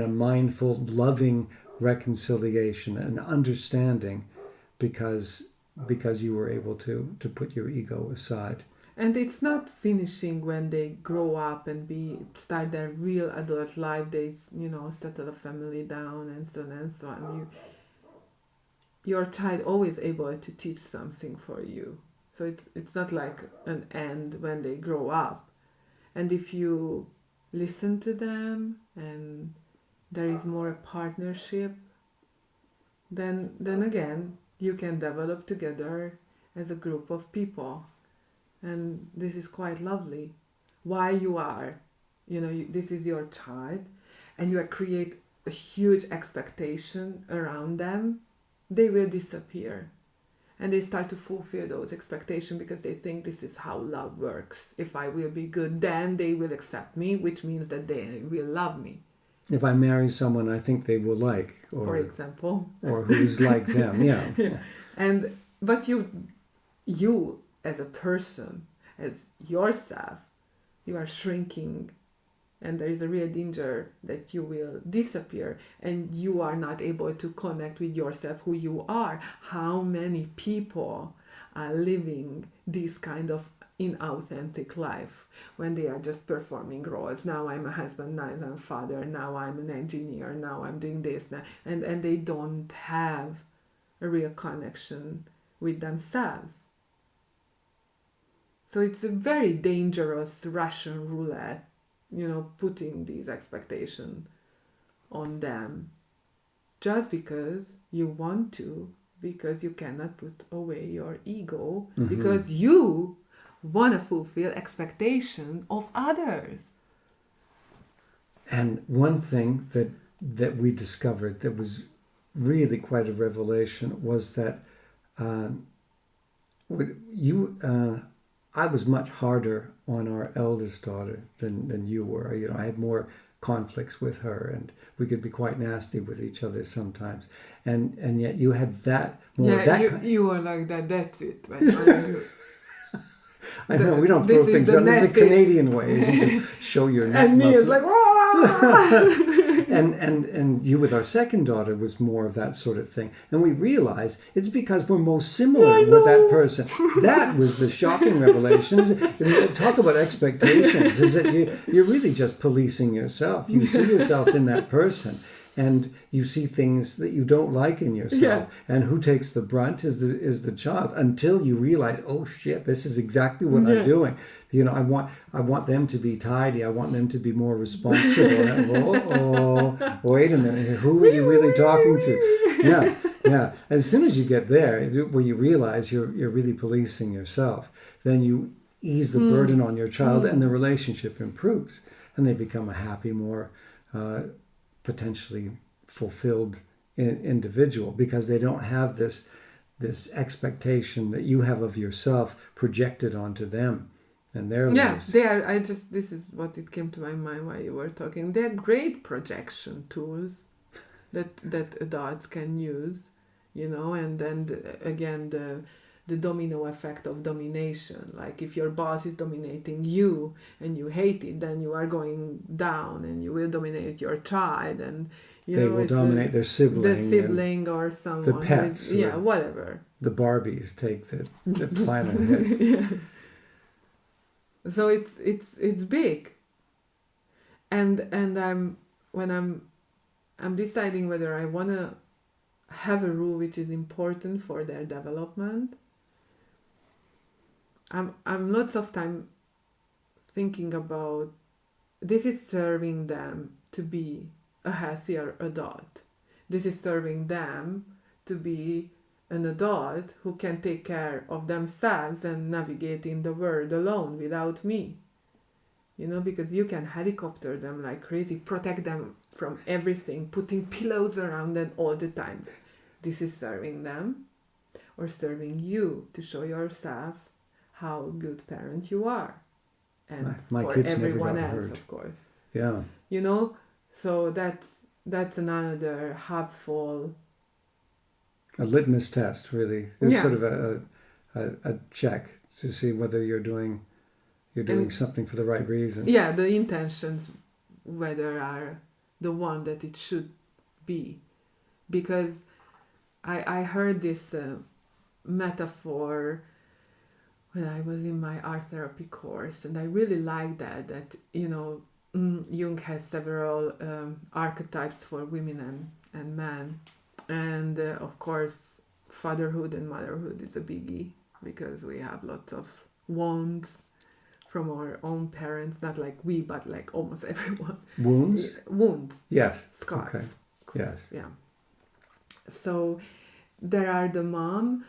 a mindful, loving reconciliation and understanding, because you were able to put your ego aside. And it's not finishing when they grow up and start their real adult life. They settle a family down and so on and so on. your child always able to teach something for you. So it's not like an end when they grow up. And if you listen to them and there is more a partnership, then again you can develop together as a group of people. And this is quite lovely. Why you are, this is your child, and you create a huge expectation around them, they will disappear. And they start to fulfill those expectations because they think this is how love works. If I will be good, then they will accept me, which means that they will love me. If I marry someone I think they will like, or for example, or who's like them, yeah. And but you as a person, as yourself, you are shrinking, and there is a real danger that you will disappear and you are not able to connect with yourself, who you are. How many people are living this kind of inauthentic life when they are just performing roles? Now I'm a husband, now I'm a father, now I'm an engineer, now I'm doing this, now, and they don't have a real connection with themselves. So it's a very dangerous Russian roulette, putting these expectations on them just because you want to, because you cannot put away your ego, because you want to fulfill expectation of others. And one thing that we discovered that was really quite a revelation was that I was much harder on our eldest daughter than you were. I had more conflicts with her, and we could be quite nasty with each other sometimes. And yet you had that more. Yeah, that you were like that. That's it. I know we don't throw things out. This is a Canadian way. You just show your neck and me muscle. is like, Wah! And you with our second daughter was more of that sort of thing. And we realized it's because we're most similar with that person. That was the shocking revelation. Talk about expectations. Is that you're really just policing yourself. You see yourself in that person. And you see things that you don't like in yourself. Yeah. And who takes the brunt is the child, until you realize, oh shit, this is exactly what I'm doing. I want them to be tidy. I want them to be more responsible. And, wait a minute, who are you really talking to? Yeah. As soon as you get there, where you realize you're really policing yourself, then you ease the burden on your child, and the relationship improves, and they become a happy, more potentially fulfilled individual, because they don't have this expectation that you have of yourself projected onto them and their lives. They are. This is what it came to my mind while you were talking. They're great projection tools that adults can use, and then again the domino effect of domination. Like if your boss is dominating you and you hate it, then you are going down and you will dominate your child, and they will dominate their sibling, or someone. The pets. Whatever. The Barbies take the final hit. Yeah. So it's big. And I'm deciding whether I wanna have a rule which is important for their development. I'm lots of time thinking about this is serving them to be a healthier adult. This is serving them to be an adult who can take care of themselves and navigate in the world alone without me. Because you can helicopter them like crazy, protect them from everything, putting pillows around them all the time. This is serving them or serving you to show yourself how good parent you are, and my for kids everyone never got else, hurt. of course. Yeah. So that's another helpful. A litmus test, really. It's sort of a check to see whether you're doing something for the right reasons. Yeah, the intentions, whether are the one that it should be, because I heard this metaphor when I was in my art therapy course, and I really liked that Jung has several archetypes for women and men, and of course fatherhood and motherhood is a biggie because we have lots of wounds from our own parents, not like we, but like almost everyone. Wounds? Wounds. Yes. Scars. Okay. Yes. Yeah. So there are the mom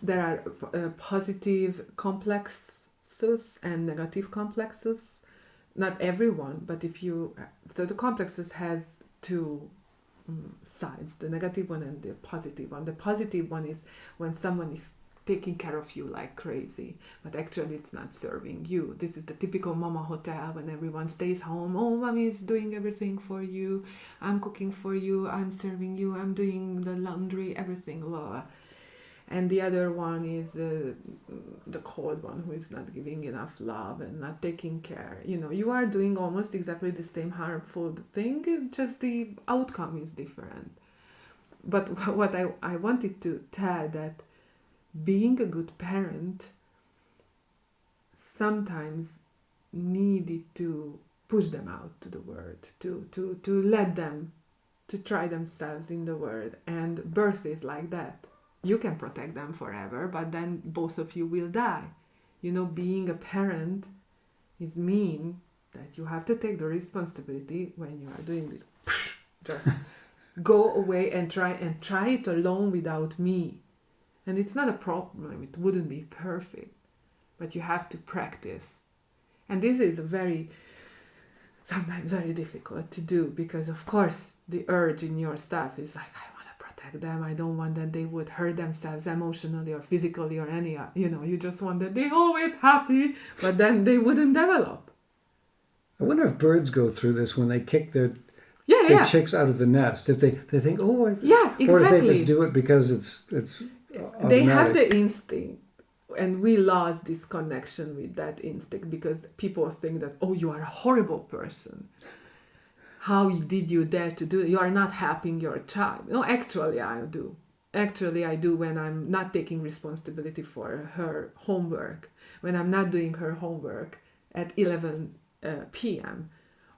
there are positive complexes and negative complexes. Not everyone, but so the complexes has two sides, the negative one and the positive one. The positive one is when someone is taking care of you like crazy, but actually it's not serving you. This is the typical mama hotel when everyone stays home. Oh, mommy is doing everything for you. I'm cooking for you. I'm serving you. I'm doing the laundry, everything. Blah. And the other one is the cold one who is not giving enough love and not taking care. You are doing almost exactly the same harmful thing, just the outcome is different. But what I wanted to tell that being a good parent sometimes needed to push them out to the world, to let them to try themselves in the world. And birth is like that. You can protect them forever, but then both of you will die. Being a parent is mean that you have to take the responsibility when you are doing this. Just go away and try it alone without me. And it's not a problem, it wouldn't be perfect, but you have to practice. And this is sometimes very difficult to do because, of course, the urge in yourself is like, I want to protect them. I don't want that they would hurt themselves emotionally or physically or any, you just want that they're always happy, but then they wouldn't develop. I wonder if birds go through this when they kick their chicks out of the nest. If they think, exactly. Or if they just do it because it's automatic. They have the instinct, and we lost this connection with that instinct because people think that, oh, you are a horrible person. How did you dare to do it? You are not helping your child. No, actually I do. Actually I do when I'm not taking responsibility for her homework, when I'm not doing her homework at 11 p.m.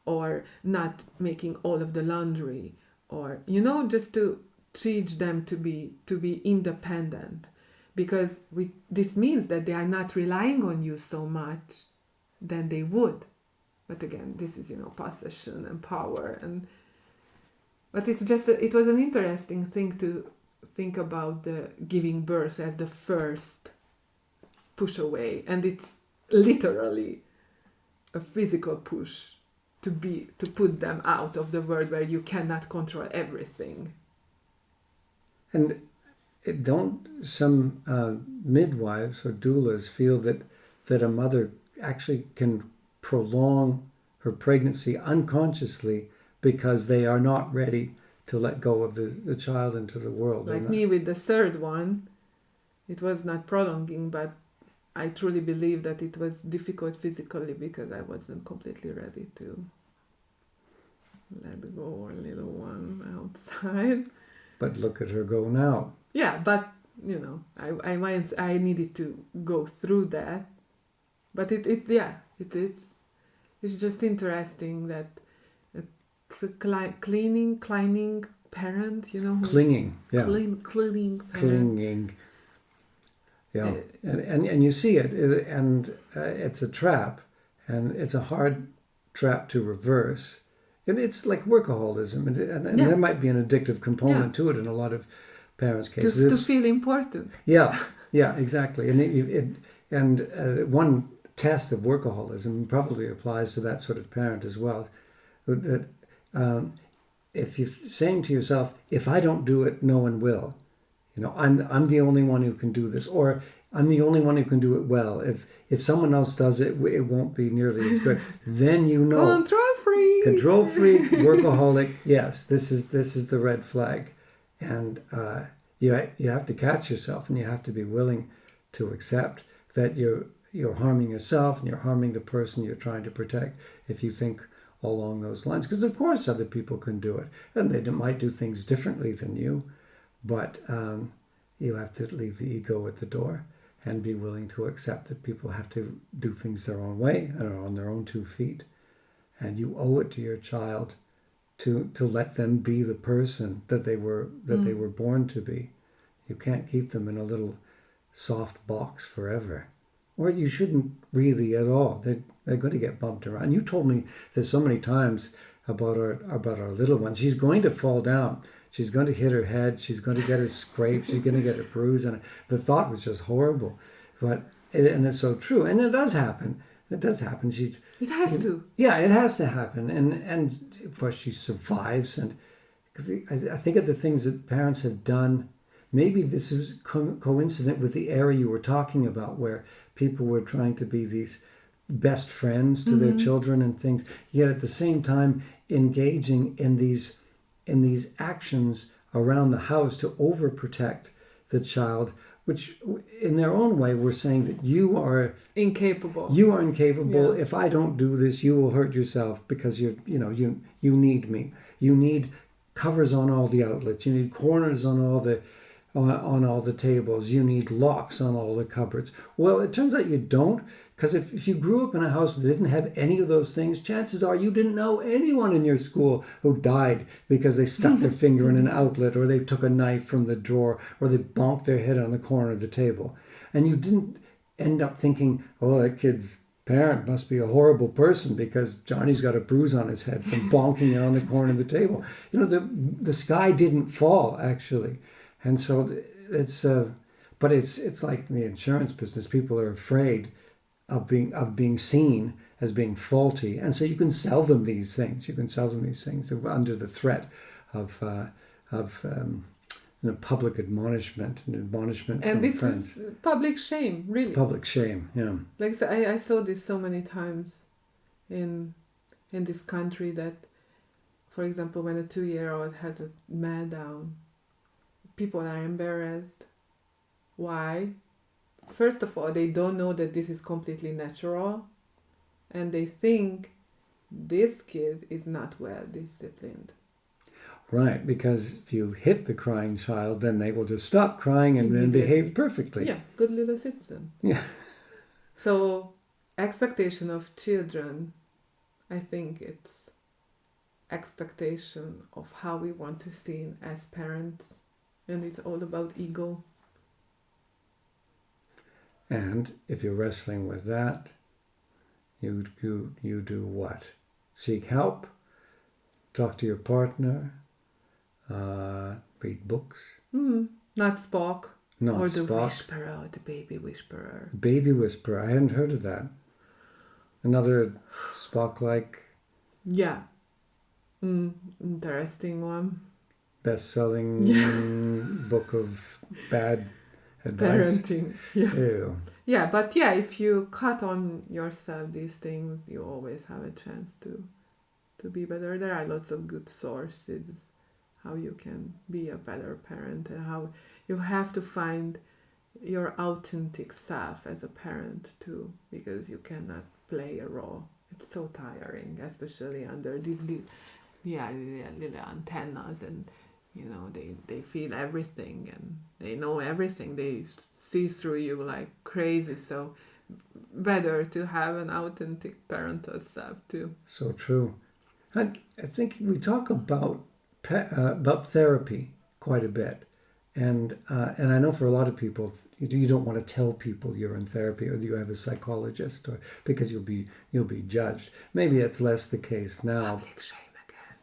or not making all of the laundry, or just to teach them to be independent, because this means that they are not relying on you so much than they would. But again, this is possession and power, but it's just it was an interesting thing to think about the giving birth as the first push away, and it's literally a physical push to put them out of the world where you cannot control everything. And don't some midwives or doulas feel that a mother actually can prolong her pregnancy unconsciously because they are not ready to let go of the child into the world? Like me with the third one, it was not prolonging, but I truly believe that it was difficult physically because I wasn't completely ready to let go our little one outside. But look at her go now. Yeah, but I needed to go through that. But it's just interesting that a cleaning parent, clinging, yeah, clinging parent. Clinging. Yeah, and you see it, and it's a trap, and it's a hard trap to reverse. And it's like workaholism, and there might be an addictive component to it in a lot of parents' cases. To feel important. Yeah, exactly. And one test of workaholism probably applies to that sort of parent as well. That if you're saying to yourself, if I don't do it, no one will. I'm the only one who can do this, or I'm the only one who can do it well. If someone else does it, it won't be nearly as good. Then control freak, workaholic. Yes, this is the red flag, and you have to catch yourself, and you have to be willing to accept that you're harming yourself and you're harming the person you're trying to protect. If you think along those lines, because of course other people can do it, and they might do things differently than you. But you have to leave the ego at the door and be willing to accept that people have to do things their own way and are on their own 2 feet. And you owe it to your child to let them be the person that they were born to be. You can't keep them in a little soft box forever. Or you shouldn't really at all. They're going to get bumped around. You told me this so many times about our little one. She's going to fall down. She's going to hit her head. She's going to get a scrape. She's going to get a bruise. And the thought was just horrible. And it's so true. And it does happen. It does happen. It has to. Yeah, it has to happen. And of course she survives. And I think of the things that parents have done. Maybe this is coincident with the era you were talking about, where people were trying to be these best friends to their children and things, yet at the same time engaging in these actions around the house to overprotect the child, which in their own way were saying that you are incapable. You are incapable. Yeah. If I don't do this, you will hurt yourself because you need me. You need covers on all the outlets. You need corners on all the tables. You need locks on all the cupboards. Well, it turns out you don't, because if you grew up in a house that didn't have any of those things, chances are you didn't know anyone in your school who died because they stuck their finger in an outlet, or they took a knife from the drawer, or they bonked their head on the corner of the table. And you didn't end up thinking, oh, that kid's parent must be a horrible person because Johnny's got a bruise on his head from bonking it on the corner of the table. The sky didn't fall, actually. And so it's like in the insurance business, people are afraid of being seen as being faulty, and so you can sell them these things. You can sell them these things under the threat of public admonishment and admonishment and from friends. And this is public shame, really. Public shame, yeah. Like I saw this so many times in this country that, for example, when a 2-year-old has a meltdown, people are embarrassed. Why? First of all, they don't know that this is completely natural, and they think this kid is not well disciplined. Right, because if you hit the crying child, then they will just stop crying and behave perfectly. Yeah, good little citizen. Yeah. So, expectation of children, I think it's expectation of how we want to see as parents, and it's all about ego. And if you're wrestling with that, you do what? Seek help, talk to your partner, read books. Not Spock. Not or the Spock. Whisperer, the baby whisperer. Baby whisperer. I hadn't heard of that. Another Spock-like. Yeah. Interesting one. Best-selling book of bad advice. Parenting. Yeah. Ew. Yeah, but yeah, if you cut on yourself these things, you always have a chance to be better. There are lots of good sources how you can be a better parent, and how you have to find your authentic self as a parent too, because you cannot play a role. It's so tiring, especially under these little antennas, and they feel everything and they know everything. They see through you like crazy. So better to have an authentic parental self too. So true. I think we talk about therapy quite a bit, and I know for a lot of people, you don't want to tell people you're in therapy or you have a psychologist, or because you'll be judged. Maybe it's less the case now.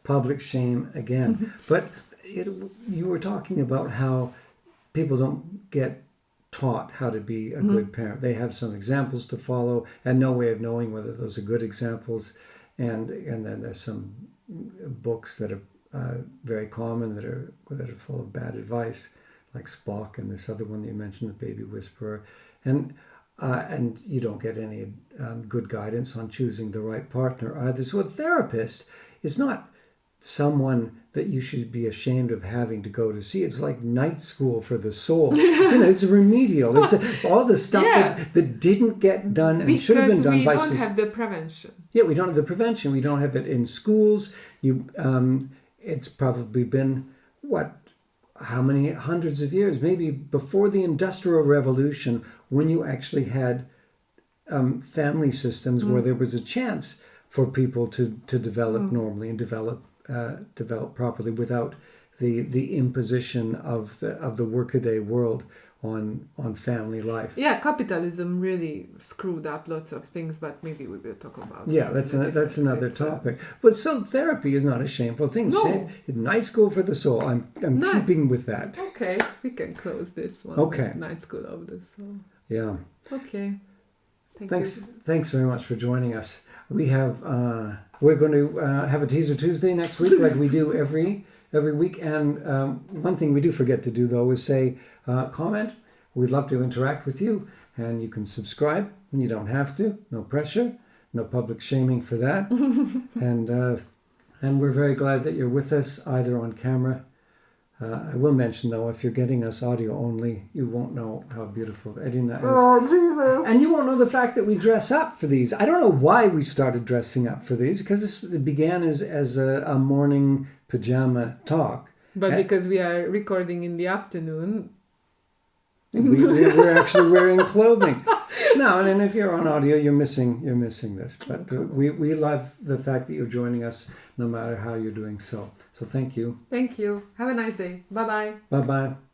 Public shame again. But you were talking about how people don't get taught how to be a good parent. They have some examples to follow and no way of knowing whether those are good examples. And then there's some books that are very common that are full of bad advice, like Spock and this other one that you mentioned, the baby whisperer, and you don't get any good guidance on choosing the right partner either. So a therapist is not someone that you should be ashamed of having to go to see. It's like night school for the soul. It's remedial. It's all the stuff that didn't get done and because should have been done by. Because we don't have the prevention. Yeah, we don't have the prevention. We don't have it in schools. It's probably been how many hundreds of years, maybe before the Industrial Revolution, when you actually had family systems where there was a chance for people to develop normally and develop properly without the imposition of the workaday world on family life. Yeah, capitalism really screwed up lots of things, but maybe we will talk about. Yeah, that's another topic. But so therapy is not a shameful thing. No. Night school for the soul. I'm No. keeping with that. Okay, we can close this one. Okay. With Night School of the Soul. Yeah. Okay. Thanks. You. Thanks very much for joining us. We have we're going to have a Teaser Tuesday next week, like we do every week. And one thing we do forget to do though is say comment. We'd love to interact with you, and you can subscribe. You don't have to. No pressure. No public shaming for that. And we're very glad that you're with us, either on camera. I will mention, though, if you're getting us audio only, you won't know how beautiful Edina is. Oh, Jesus. And you won't know the fact that we dress up for these. I don't know why we started dressing up for these, because it began as a morning pajama talk. But because we are recording in the afternoon. We're actually wearing clothing. No, and if you're on audio, you're missing this. But we love the fact that you're joining us, no matter how you're doing so. So thank you. Thank you. Have a nice day. Bye-bye. Bye-bye.